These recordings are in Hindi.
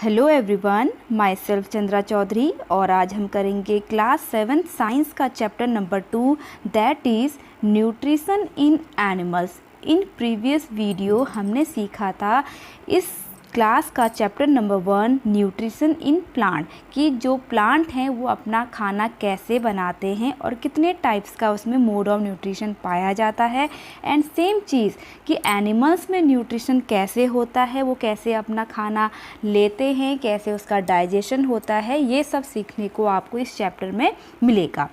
Hello everyone, myself Chandra Chaudhary और आज हम करेंगे क्लास 7 साइंस का chapter number 2 that is nutrition in animals. In previous video हमने सीखा था इस क्लास का chapter number 1 nutrition in plant कि जो प्लांट हैं वो अपना खाना कैसे बनाते हैं और कितने टाइप्स का उसमें मोड ऑफ न्यूट्रिशन पाया जाता है। एंड सेम चीज़ कि एनिमल्स में न्यूट्रिशन कैसे होता है, वो कैसे अपना खाना लेते हैं, कैसे उसका डाइजेशन होता है, ये सब सीखने को आपको इस चैप्टर में मिलेगा।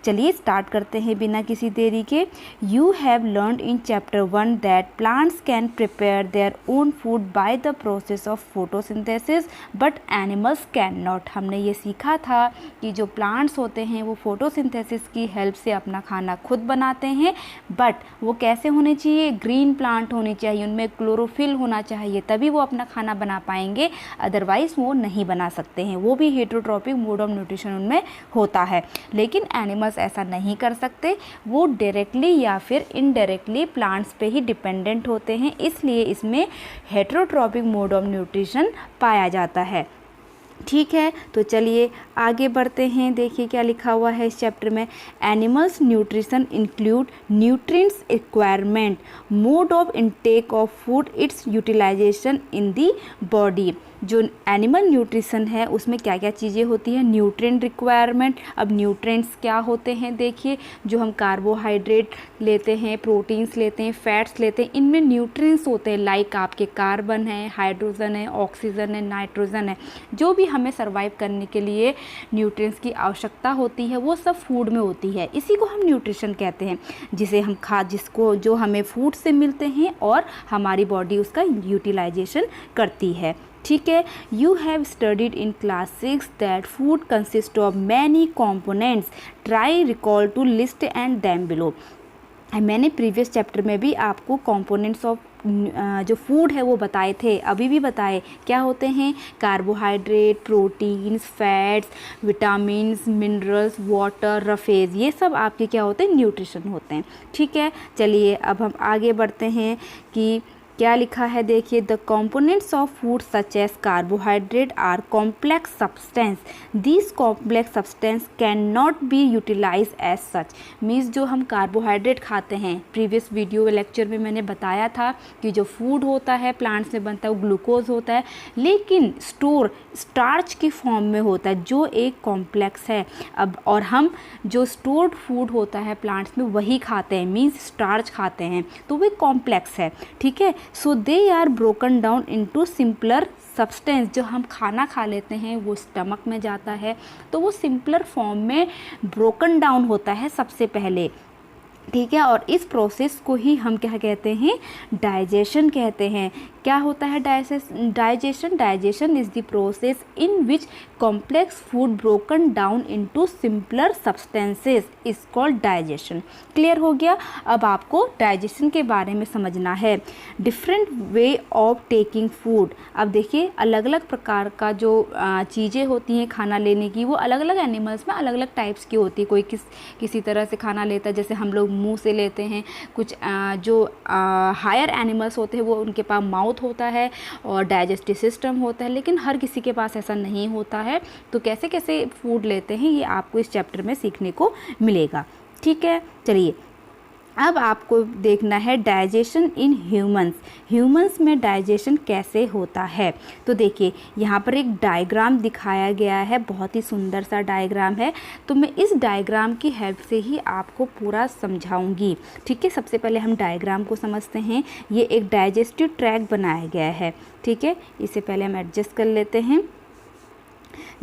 चलिए स्टार्ट करते हैं बिना किसी देरी के। You have learned in chapter 1 that plants can prepare their own food by the process of photosynthesis but animals can not. हमने ये सीखा था कि जो प्लांट्स होते हैं वो फोटोसिंथेसिस की हेल्प से अपना खाना खुद बनाते हैं, बट वो कैसे होने चाहिए, ग्रीन प्लांट होने चाहिए, उनमें क्लोरोफिल होना चाहिए, तभी वो अपना खाना बना पाएंगे, अदरवाइज़ वो नहीं बना सकते हैं। वो भी हेटरोट्रॉपिक मोड ऑफ न्यूट्रिशन उनमें होता है, लेकिन एनिमल्स ऐसा नहीं कर सकते। वो डायरेक्टली या फिर इनडायरेक्टली प्लांट्स पे ही डिपेंडेंट होते हैं, इसलिए इसमें हेटरोट्रॉपिक मोड ऑफ न्यूट्रिशन पाया जाता है। ठीक है, तो चलिए आगे बढ़ते हैं। देखिए क्या लिखा हुआ है इस चैप्टर में। Animals nutrition include nutrients requirement, mode of intake of food, its utilization in the body. जो एनिमल न्यूट्रिशन है उसमें क्या क्या चीज़ें होती हैं, न्यूट्रिएंट रिक्वायरमेंट। अब न्यूट्रिएंट्स क्या होते हैं, देखिए जो हम कार्बोहाइड्रेट लेते हैं, प्रोटीन्स लेते हैं, फैट्स लेते हैं, इनमें न्यूट्रिएंट्स होते हैं। लाइक आपके कार्बन है, हाइड्रोजन है, ऑक्सीजन है, नाइट्रोजन है, जो भी हमें सर्वाइव करने के लिए न्यूट्रिएंट्स की आवश्यकता होती है वो सब फूड में होती है। इसी को हम न्यूट्रिशन कहते हैं, जिसे हम जिसको जो हमें फूड से मिलते हैं और हमारी बॉडी उसका यूटिलाइजेशन करती है। ठीक है, you have studied in class 6 that food consist of many components, try recall to list and them below. मैंने प्रीवियस चैप्टर में भी आपको कंपोनेंट्स ऑफ जो फूड है वो बताए थे, अभी भी बताए क्या होते हैं, carbohydrate, proteins, fats, vitamins, minerals, water, roughage, ये सब आपके क्या होते हैं, न्यूट्रिशन होते हैं। ठीक है, चलिए अब हम आगे बढ़ते हैं कि क्या लिखा है। देखिए, the components of food such as carbohydrate are complex substance, this complex substance can not be utilize as such. Means जो हम कार्बोहाइड्रेट खाते हैं, प्रीवियस वीडियो लेक्चर में मैंने बताया था कि जो फूड होता है प्लांट्स में बनता है वो ग्लूकोज होता है, लेकिन स्टोर स्टार्च की फॉर्म में होता है जो एक कॉम्प्लेक्स है। अब और हम जो स्टोर्ड फूड होता है प्लांट्स में वही खाते हैं, मीन्स स्टार्च खाते हैं, तो वो कॉम्प्लेक्स है। ठीक है, so they are broken down into simpler substance. जो हम खाना खा लेते हैं वो स्टमक में जाता है तो वो सिंपलर फॉर्म में ब्रोकन डाउन होता है सबसे पहले। ठीक है, और इस प्रोसेस को ही हम क्या कहते हैं, डाइजेशन कहते हैं। क्या होता है digestion? Digestion is the process in which complex food broken down into simpler substances is called digestion. Clear हो गया? अब आपको डाइजेशन के बारे में समझना है। Different way of taking food. अब देखिए अलग अलग प्रकार का जो चीज़ें होती हैं खाना लेने की, वो अलग अलग एनिमल्स में अलग अलग टाइप्स की होती है। कोई किसी तरह से खाना लेता है, जैसे हम लोग मुंह से लेते हैं, कुछ जो हायर एनिमल्स होते हैं वो उनके पास माउथ होता है और डाइजेस्टिव सिस्टम होता है, लेकिन हर किसी के पास ऐसा नहीं होता है। तो कैसे कैसे फूड लेते हैं ये आपको इस चैप्टर में सीखने को मिलेगा। ठीक है, चलिए अब आपको देखना है डाइजेशन इन ह्यूमंस। ह्यूमंस में डाइजेशन कैसे होता है, तो देखिए यहाँ पर एक डायग्राम दिखाया गया है, बहुत ही सुंदर सा डायग्राम है। तो मैं इस डायग्राम की हेल्प से ही आपको पूरा समझाऊंगी। ठीक है, सबसे पहले हम डायग्राम को समझते हैं। ये एक डाइजेस्टिव ट्रैक्ट बनाया गया है। ठीक है, इसे पहले हम एडजस्ट कर लेते हैं।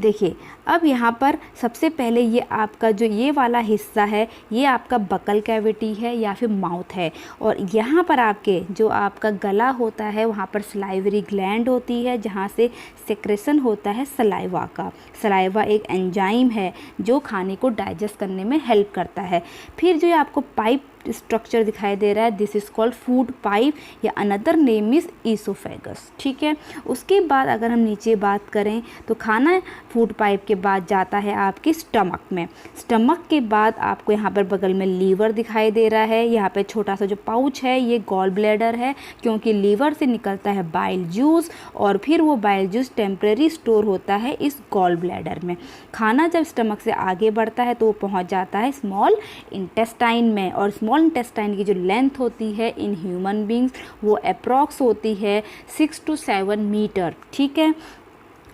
देखिए अब यहाँ पर सबसे पहले ये आपका जो ये वाला हिस्सा है ये आपका बकल कैविटी है या फिर माउथ है, और यहाँ पर आपके जो आपका गला होता है वहाँ पर सलाइवरी ग्लैंड होती है जहाँ से सेक्रेशन होता है सलाइवा का। सलाइवा एक एंजाइम है जो खाने को डाइजेस्ट करने में हेल्प करता है। फिर जो आपको पाइप स्ट्रक्चर दिखाई दे रहा है, this is called food pipe या अनदर नेम इज़ ईसोफेगस। ठीक है, उसके बाद अगर हम नीचे बात करें तो खाना फूड पाइप के बाद जाता है आपके स्टमक में। स्टमक के बाद आपको यहाँ पर बगल में लीवर दिखाई दे रहा है, यहाँ पे छोटा सा जो पाउच है ये गॉल ब्लैडर है, क्योंकि लीवर से निकलता है बाइल जूस और फिर वो बाइल जूस टेम्परेरी स्टोर होता है इस गॉल ब्लैडर में। खाना जब स्टमक से आगे बढ़ता है तो वो पहुँच जाता है स्मॉल इंटेस्टाइन में, और स्मॉल इंटेस्टाइन की जो लेंथ होती है इन ह्यूमन बींग्स वो अप्रॉक्स होती है 6 to 7 मीटर। ठीक है,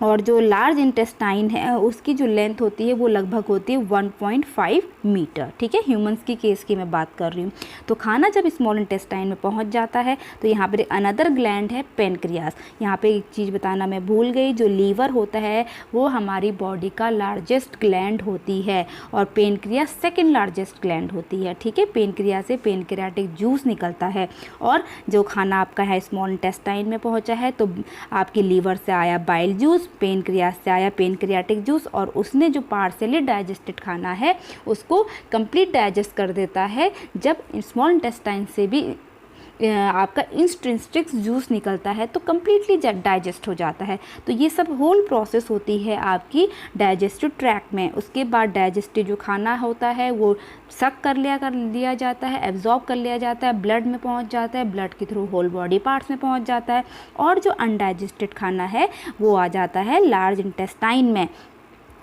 और जो लार्ज इंटेस्टाइन है उसकी जो लेंथ होती है वो लगभग होती है 1.5 मीटर। ठीक है, ह्यूमंस की केस की मैं बात कर रही हूँ। तो खाना जब स्मॉल इंटेस्टाइन में पहुँच जाता है तो यहाँ पर अनदर ग्लैंड है पेनक्रियास। यहाँ पे एक चीज़ बताना मैं भूल गई, जो लीवर होता है वो हमारी बॉडी का लार्जेस्ट ग्लैंड होती है और पेनक्रियास सेकेंड लार्जेस्ट ग्लैंड होती है। ठीक है, पेनक्रियास से पेनक्रियाटिक जूस निकलता है, और जो खाना आपका है स्मॉल इंटेस्टाइन में पहुँचा है तो आपकी लीवर से आया बाइल जूस, पेनक्रियास से आया पेनक्रियाटिक जूस, और उसने जो पार्शियली डाइजेस्टेड खाना है उसको कंप्लीट डाइजेस्ट कर देता है। जब स्मॉल इंटेस्टाइन से भी आपका इंस्ट्रिंसिक जूस निकलता है तो कम्प्लीटली डाइजेस्ट हो जाता है। तो ये सब होल प्रोसेस होती है आपकी डाइजेस्टिव ट्रैक्ट में। उसके बाद डाइजेस्टिव जो खाना होता है वो सक कर लिया जाता है, एब्जॉर्ब कर लिया जाता है, ब्लड में पहुंच जाता है, ब्लड के थ्रू होल बॉडी पार्ट्स में पहुंच जाता है, और जो अनडाइजेस्टेड खाना है वो आ जाता है लार्ज इंटेस्टाइन में।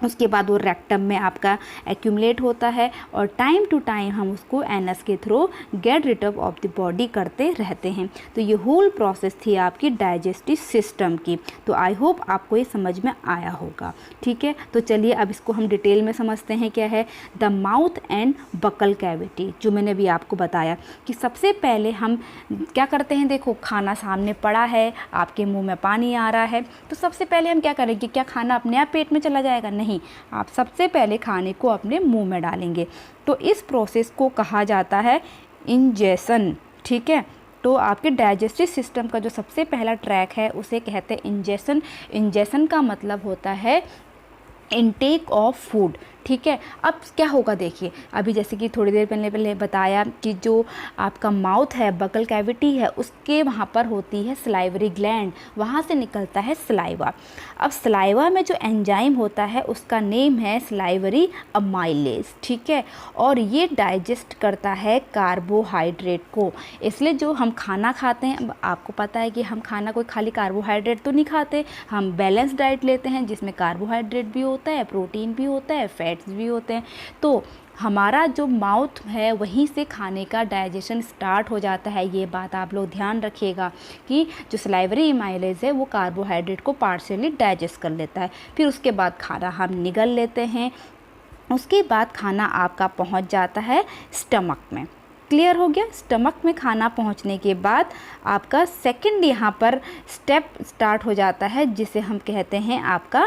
उसके बाद वो रेक्टम में आपका एक्यूमुलेट होता है और टाइम टू टाइम हम उसको एनस के through get rid of the body करते रहते हैं। तो ये होल प्रोसेस थी आपकी डाइजेस्टिव सिस्टम की। तो आई होप आपको ये समझ में आया होगा। ठीक है, तो चलिए अब इसको हम डिटेल में समझते हैं क्या है the mouth and buccal cavity. जो मैंने भी आपको बताया कि सबसे पहले हम क्या करते हैं, देखो खाना सामने पड़ा है, आपके मुँह में पानी आ रहा है, तो सबसे पहले हम क्या करेंगे, क्या खाना अपने आप पेट में चला जाएगा? नहीं, आप सबसे पहले खाने को अपने मुंह में डालेंगे। तो इस प्रोसेस को कहा जाता है इंजेशन। ठीक है, तो आपके डाइजेस्टिव सिस्टम का जो सबसे पहला ट्रैक है उसे कहते हैं इंजेशन। इंजेशन का मतलब होता है इनटेक ऑफ फूड। ठीक है, अब क्या होगा देखिए, अभी जैसे कि थोड़ी देर पहले बताया कि जो आपका माउथ है, बकल कैविटी है, उसके वहाँ पर होती है सलाइवरी ग्लैंड, वहाँ से निकलता है सलाइवा। अब सलाइवा में जो एंजाइम होता है उसका नेम है सलाइवरी अमाइलेज। ठीक है, और ये डाइजेस्ट करता है कार्बोहाइड्रेट को। इसलिए जो हम खाना खाते हैं, आपको पता है कि हम खाना कोई खाली कार्बोहाइड्रेट तो नहीं खाते, हम बैलेंस डाइट लेते हैं जिसमें कार्बोहाइड्रेट भी होता है, प्रोटीन भी होता है, फैट्स भी होते हैं। तो हमारा जो माउथ है वहीं से खाने का डाइजेशन स्टार्ट हो जाता है। ये बात आप लोग ध्यान रखिएगा कि जो सलाइवरी अमाइलेज है वो कार्बोहाइड्रेट को पार्शियली डाइजेस्ट कर लेता है। फिर उसके बाद खाना हम निगल लेते हैं। उसके बाद खाना आपका पहुंच जाता है स्टमक में। क्लियर हो गया? स्टमक में खाना पहुंचने के बाद आपका सेकंड यहाँ पर स्टेप स्टार्ट हो जाता है जिसे हम कहते हैं आपका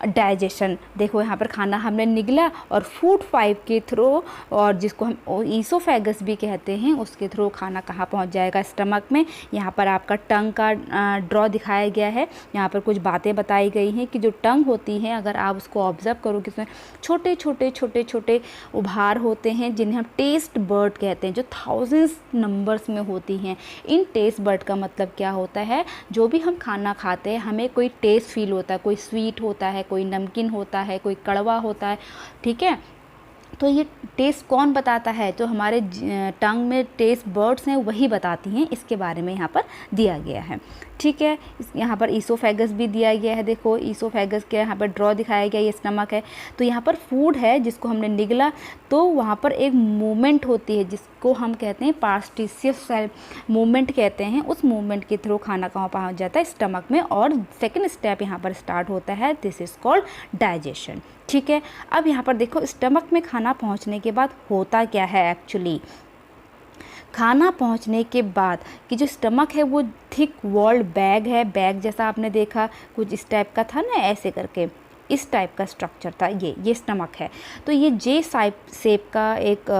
डाइजेशन। देखो यहाँ पर खाना हमने निगला और फूड पाइप के थ्रू, और जिसको हम ईसोफेगस भी कहते हैं, उसके थ्रू खाना कहाँ पहुँच जाएगा? स्टमक में। यहाँ पर आपका टंग का ड्रॉ दिखाया गया है। यहाँ पर कुछ बातें बताई गई हैं कि जो टंग होती है, अगर आप उसको ऑब्जर्व करोगे उसमें छोटे छोटे छोटे छोटे उभार होते हैं जिन्हें हम टेस्ट बर्ड कहते हैं, जो थाउजेंड्स नंबर्स में होती हैं। इन टेस्ट बर्ड का मतलब क्या होता है, जो भी हम खाना खाते हैं हमें कोई टेस्ट फील होता है, कोई स्वीट होता है, कोई नमकीन होता है, कोई कड़वा होता है। ठीक है, तो ये टेस्ट कौन बताता है? जो हमारे टंग में टेस्ट बर्ड्स हैं वही बताती हैं। इसके बारे में यहाँ पर दिया गया है। ठीक है, यहाँ पर ईसोफेगस भी दिया गया है। देखो ईसोफेगस के यहाँ पर ड्रॉ दिखाया गया, ये स्टमक है। तो यहाँ पर फूड है जिसको हमने निगला, तो वहाँ पर एक मूवमेंट होती है जिसको हम कहते हैं पार्स्टिशियस सेल मूवमेंट कहते हैं। उस मूवमेंट के थ्रू खाना कहाँ पहुँच जाता है? स्टमक में। और सेकेंड स्टेप यहाँ पर स्टार्ट होता है, दिस इज़ कॉल्ड डाइजेशन। ठीक है, अब यहाँ पर देखो स्टमक में खाना पहुँचने के बाद होता क्या है एक्चुअली। खाना पहुंचने के बाद कि जो स्टमक है वो थिक वॉल्ड बैग है, बैग जैसा आपने देखा कुछ इस टाइप का था ना, ऐसे करके इस टाइप का स्ट्रक्चर था। ये स्टमक है। तो ये जे शेप का एक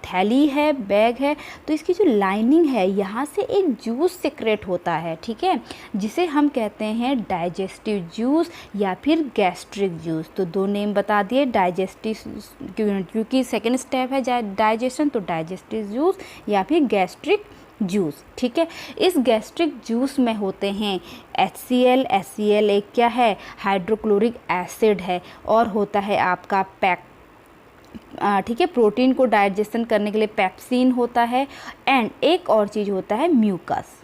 थैली है, बैग है। तो इसकी जो लाइनिंग है यहाँ से एक जूस सिक्रेट होता है, ठीक है, जिसे हम कहते हैं डाइजेस्टिव जूस या फिर गैस्ट्रिक जूस। तो दो नेम बता दिए, डाइजेस्टिव क्योंकि सेकेंड स्टेप है डाइजेशन, तो डाइजेस्टिव जूस या फिर गैस्ट्रिक जूस, ठीक है। इस गैस्ट्रिक जूस में होते हैं HCl। HCl एक क्या है, हाइड्रोक्लोरिक एसिड है, और होता है आपका ठीक है, प्रोटीन को डाइजेशन करने के लिए पेप्सिन होता है, एंड एक और चीज़ होता है म्यूकस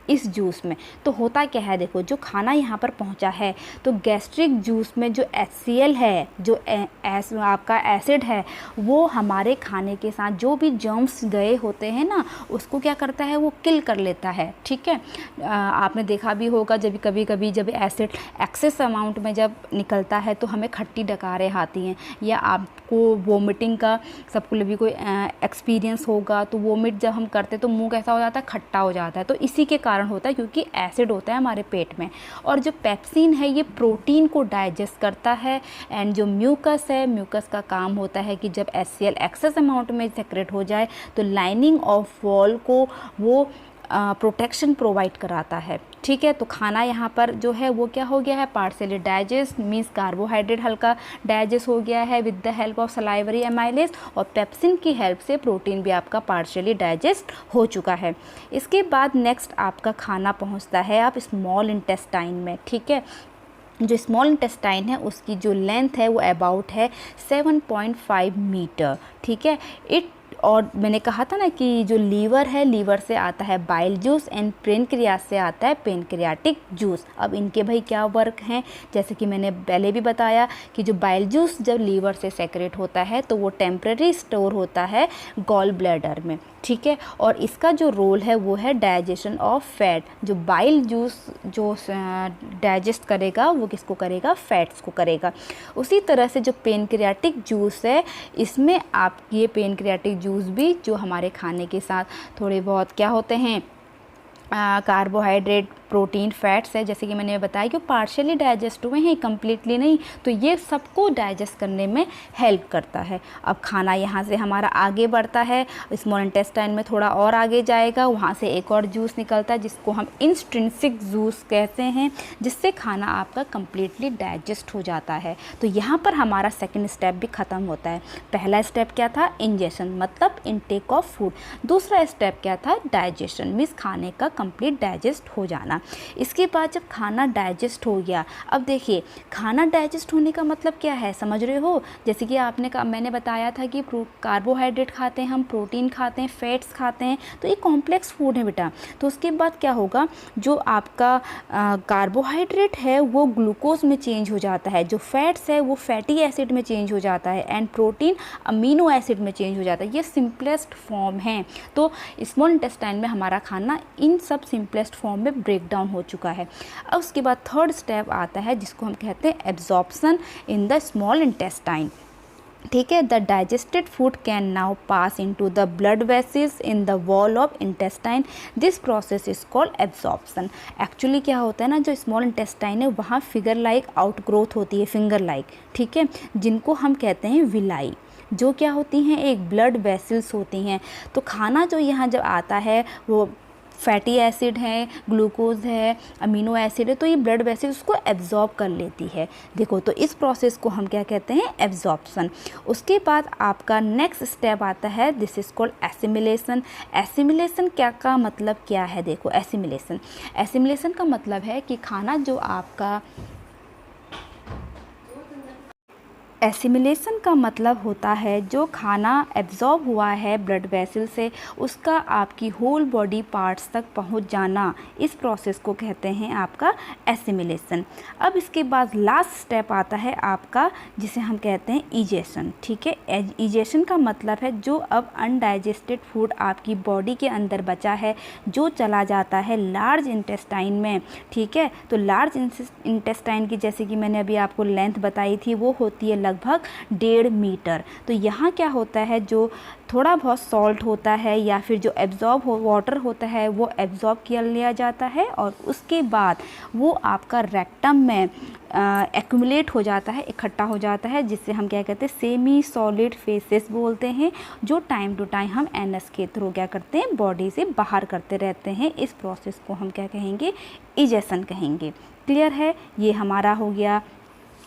इस जूस में। तो होता क्या है, देखो जो खाना यहाँ पर पहुँचा है, तो गैस्ट्रिक जूस में जो HCl है, जो आपका एसिड है, वो हमारे खाने के साथ जो भी जर्म्स गए होते हैं ना, उसको क्या करता है, वो किल कर लेता है, ठीक है। आपने देखा भी होगा जब कभी जब एसिड एक्सेस अमाउंट में जब निकलता है तो हमें खट्टी डकारें आती हैं, या आपको वोमिटिंग का सबको भी कोई एक्सपीरियंस होगा। तो वोमिट जब हम करते तो मुंह कैसा हो जाता है, खट्टा हो जाता है। तो इसी के कारण होता है, क्योंकि एसिड होता है हमारे पेट में। और जो पेप्सिन है ये प्रोटीन को डाइजेस्ट करता है, एंड जो म्यूकस है, म्यूकस का काम होता है कि जब HCl एक्सेस अमाउंट में सेक्रेट हो जाए तो लाइनिंग ऑफ वॉल को वो प्रोटेक्शन प्रोवाइड कराता है, ठीक है। तो खाना यहाँ पर जो है वो क्या हो गया है, पार्शियली डाइजेस्ट, मीन्स कार्बोहाइड्रेट हल्का डाइजेस्ट हो गया है with the help of salivary amylase, और पेप्सिन की हेल्प से प्रोटीन भी आपका पार्शियली डाइजेस्ट हो चुका है। इसके बाद नेक्स्ट आपका खाना पहुँचता है आप स्मॉल इंटेस्टाइन में, ठीक है। जो स्मॉल इंटेस्टाइन है उसकी जो लेंथ है वो अबाउट है 7.5 मीटर, ठीक है। और मैंने कहा था ना कि जो लीवर है, लीवर से आता है बाइल जूस, एंड पेनक्रियास से आता है पेनक्रियाटिक जूस। अब इनके भाई क्या वर्क हैं, जैसे कि मैंने पहले भी बताया कि जो बाइल जूस जब लीवर से सेक्रेट होता है तो वो टेम्पररी स्टोर होता है गॉल ब्लैडर में, ठीक है। और इसका जो रोल है वो है डाइजेशन ऑफ फैट। जो बाइल जूस जो डाइजेस्ट करेगा वो किसको करेगा, फैट्स को करेगा। उसी तरह से जो पेनक्रियाटिक जूस है, इसमें आप ये पेनक्रियाटिक जूस भी जो हमारे खाने के साथ थोड़े बहुत क्या होते हैं, कार्बोहाइड्रेट, प्रोटीन, फैट्स है, जैसे कि मैंने बताया कि पार्शियली डाइजेस्ट हुए हैं, कंप्लीटली नहीं। तो ये सबको डाइजेस्ट करने में हेल्प करता है। अब खाना यहाँ से हमारा आगे बढ़ता है, स्मॉल इंटेस्टाइन में थोड़ा और आगे जाएगा, वहाँ से एक और जूस निकलता है जिसको हम इंस्ट्रिंसिक जूस कहते हैं, जिससे खाना आपका कंप्लीटली डाइजेस्ट हो जाता है। तो यहाँ पर हमारा सेकेंड स्टेप भी ख़त्म होता है। पहला स्टेप क्या था, इंजेशन, मतलब इनटेक ऑफ फूड। दूसरा स्टेप क्या था, डाइजेशन, मीन्स खाने का कंप्लीट डाइजेस्ट हो जाना। इसके बाद जब खाना डाइजेस्ट हो गया, अब देखिए खाना डाइजेस्ट होने का मतलब क्या है, समझ रहे हो। जैसे कि मैंने बताया था कि कार्बोहाइड्रेट खाते हैं हम, प्रोटीन खाते हैं, फैट्स खाते हैं, तो ये कॉम्प्लेक्स फूड है बेटा। तो उसके बाद क्या होगा, जो आपका कार्बोहाइड्रेट है वो ग्लूकोज में चेंज हो जाता है, जो फैट्स है वो फैटी एसिड में चेंज हो जाता है, एंड प्रोटीन अमीनो एसिड में चेंज हो जाता है। ये सिंपलेस्ट फॉर्म है। तो स्मॉल इंटेस्टाइन में हमारा खाना इन सब सिंपलेस्ट फॉर्म में ब्रेक डाउन हो चुका है। अब उसके बाद थर्ड स्टेप आता है जिसको हम कहते हैं absorption in the small intestine, ठीक है। The digested food can now pass into the blood vessels in the wall of intestine. This process is called absorption. Actually क्या होता है ना, जो स्मॉल इंटेस्टाइन है वहाँ फिगर लाइक आउटग्रोथ होती है, फिंगर लाइक, ठीक है, जिनको हम कहते हैं विलाई, जो क्या होती हैं, एक ब्लड वेसल्स होती हैं। तो खाना जो यहाँ जब आता है वो फैटी एसिड है, ग्लूकोज है, अमीनो एसिड है, तो ये ब्लड वेसल्स उसको एब्जॉर्ब कर लेती है। देखो, तो इस प्रोसेस को हम क्या कहते हैं, एब्जॉर्प्शन। उसके बाद आपका नेक्स्ट स्टेप आता है, this is called assimilation. Assimilation क्या का मतलब क्या है, देखो एसिमिलेशन का मतलब है कि खाना जो आपका एसिमिलेशन का मतलब होता है जो खाना एब्जॉर्ब हुआ है ब्लड वेसल से, उसका आपकी होल बॉडी पार्ट्स तक पहुंच जाना। इस प्रोसेस को कहते हैं आपका एसिमिलेशन। अब इसके बाद लास्ट स्टेप आता है आपका, जिसे हम कहते हैं इजेशन, ठीक है। इजेशन का मतलब है जो अब अनडाइजेस्टेड फूड आपकी बॉडी के अंदर बचा है, जो चला जाता है लार्ज इंटेस्टाइन में, ठीक है। तो लार्ज इंटेस्टाइन की, जैसे कि मैंने अभी आपको लेंथ बताई थी, वो होती है लगभग 1.5 मीटर। तो यहाँ क्या होता है, जो थोड़ा बहुत सॉल्ट होता है या फिर जो एब्जॉर्ब वाटर होता है वो एब्जॉर्ब किया लिया जाता है, और उसके बाद वो आपका रेक्टम में एक्यूमुलेट हो जाता है, इकट्ठा हो जाता है, जिससे हम क्या कहते हैं सेमी सॉलिड फेसेस बोलते हैं, जो टाइम टू टाइम हम एनएस के थ्रू क्या करते हैं बॉडी से बाहर करते रहते हैं। इस प्रोसेस को हम क्या कहेंगे, इजेशन कहेंगे। क्लियर है, ये हमारा हो गया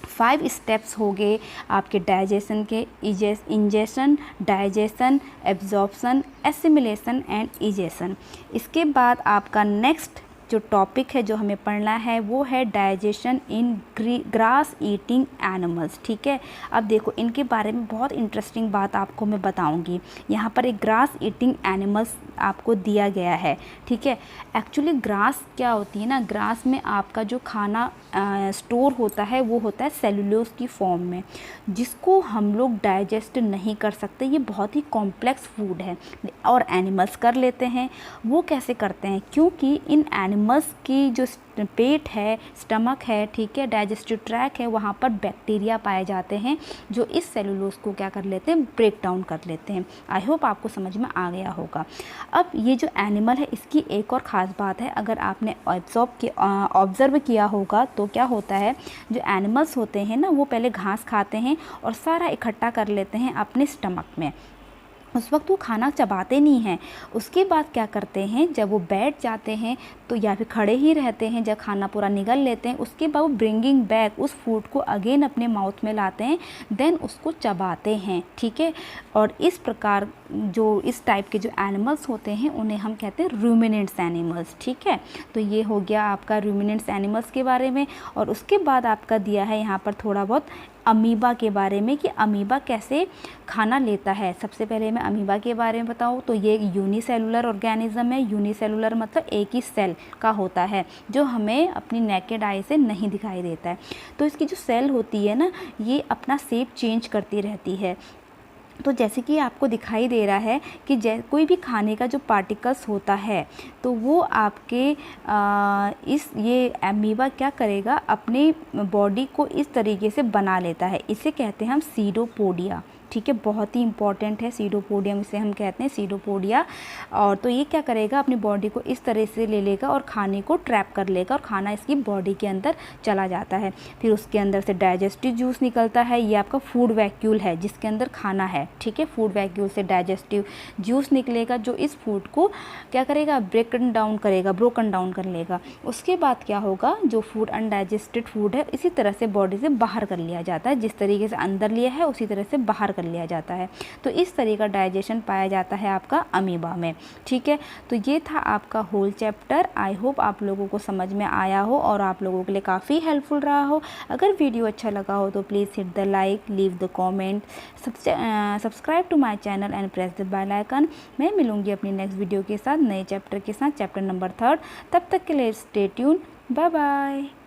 5 स्टेप्स हो गए आपके डाइजेशन के, ingestion, digestion, absorption, assimilation and egestion. इसके बाद आपका नेक्स्ट जो टॉपिक है जो हमें पढ़ना है वो है डाइजेशन इन ग्रास ईटिंग एनिमल्स। ठीक है, अब देखो इनके बारे में बहुत इंटरेस्टिंग बात आपको मैं बताऊंगी। यहाँ पर एक ग्रास ईटिंग एनिमल्स आपको दिया गया है। ठीक है, एक्चुअली ग्रास क्या होती है ना, ग्रास में आपका जो खाना स्टोर होता है वो होता है सेलुलोज की फॉर्म में, जिसको हम लोग डाइजेस्ट नहीं कर सकते। ये बहुत ही कॉम्प्लेक्स फूड है और एनिमल्स कर लेते हैं। वो कैसे करते हैं, क्योंकि इन एनिमल्स की जो पेट है, स्टमक है, ठीक है, डाइजेस्टिव ट्रैक है, वहाँ पर बैक्टीरिया पाए जाते हैं जो इस सेलुलोज को क्या कर लेते हैं, ब्रेक डाउन कर लेते हैं। आई होप आपको समझ में आ गया होगा। अब ये जो एनिमल है इसकी एक और ख़ास बात है, अगर आपने ऑब्ज़र्व किया होगा तो क्या होता है, जो एनिमल्स होते हैं ना वो पहले घास खाते हैं और सारा इकट्ठा कर लेते हैं अपने स्टमक में। उस वक्त वो खाना चबाते नहीं हैं। उसके बाद क्या करते हैं, जब वो बैठ जाते हैं तो या फिर खड़े ही रहते हैं, जब खाना पूरा निगल लेते हैं उसके बाद वो ब्रिंगिंग बैक उस फूड को अगेन अपने माउथ में लाते हैं, देन उसको चबाते हैं। ठीक है, और इस प्रकार जो इस टाइप के जो एनिमल्स होते हैं उन्हें हम कहते हैं रूमिनेंट्स एनिमल्स। ठीक है, तो ये हो गया आपका रूमिनेंट्स एनिमल्स के बारे में। और उसके बाद आपका दिया है यहाँ पर थोड़ा बहुत अमीबा के बारे में कि अमीबा कैसे खाना लेता है। सबसे पहले मैं अमीबा के बारे में बताऊँ तो ये एक यूनिसेलुलर ऑर्गेनिज्म है। यूनिसेलुलर मतलब एक ही सेल का होता है जो हमें अपनी नेकेड आई से नहीं दिखाई देता है। तो इसकी जो सेल होती है ना, ये अपना शेप चेंज करती रहती है। तो जैसे कि आपको दिखाई दे रहा है कि कोई भी खाने का जो पार्टिकल्स होता है तो वो आपके ये अमीबा क्या करेगा, अपने बॉडी को इस तरीके से बना लेता है। इसे कहते हैं हम सीडोपोडिया। ठीक है, बहुत ही इंपॉर्टेंट है सीडोपोडियम, इसे हम कहते हैं सीडोपोडिया। और तो ये क्या करेगा, अपनी बॉडी को इस तरह से ले लेगा और खाने को ट्रैप कर लेगा और खाना इसकी बॉडी के अंदर चला जाता है। फिर उसके अंदर से डाइजेस्टिव जूस निकलता है, ये आपका फूड वैक्यूल है जिसके अंदर खाना है। ठीक है, फूड वैक्यूल से डाइजेस्टिव जूस निकलेगा जो इस फूड को क्या करेगा, ब्रोकन डाउन कर लेगा। उसके बाद क्या होगा, जो फूड अनडाइजेस्टेड फूड है इसी तरह से बॉडी से बाहर कर लिया जाता है, जिस तरीके से अंदर लिया है उसी तरह से बाहर कर लिया जाता है। तो इस तरह का डाइजेशन पाया जाता है आपका अमीबा में। ठीक है, तो ये था आपका होल चैप्टर। आई होप आप लोगों को समझ में आया हो और आप लोगों के लिए काफ़ी हेल्पफुल रहा हो। अगर वीडियो अच्छा लगा हो तो please hit the like, leave the comment, subscribe to my channel and press the bell icon. मैं मिलूंगी अपनी नेक्स्ट वीडियो के साथ, नए चैप्टर के साथ, चैप्टर नंबर 3। तब तक के लिए स्टे ट्यून, बाय बाय।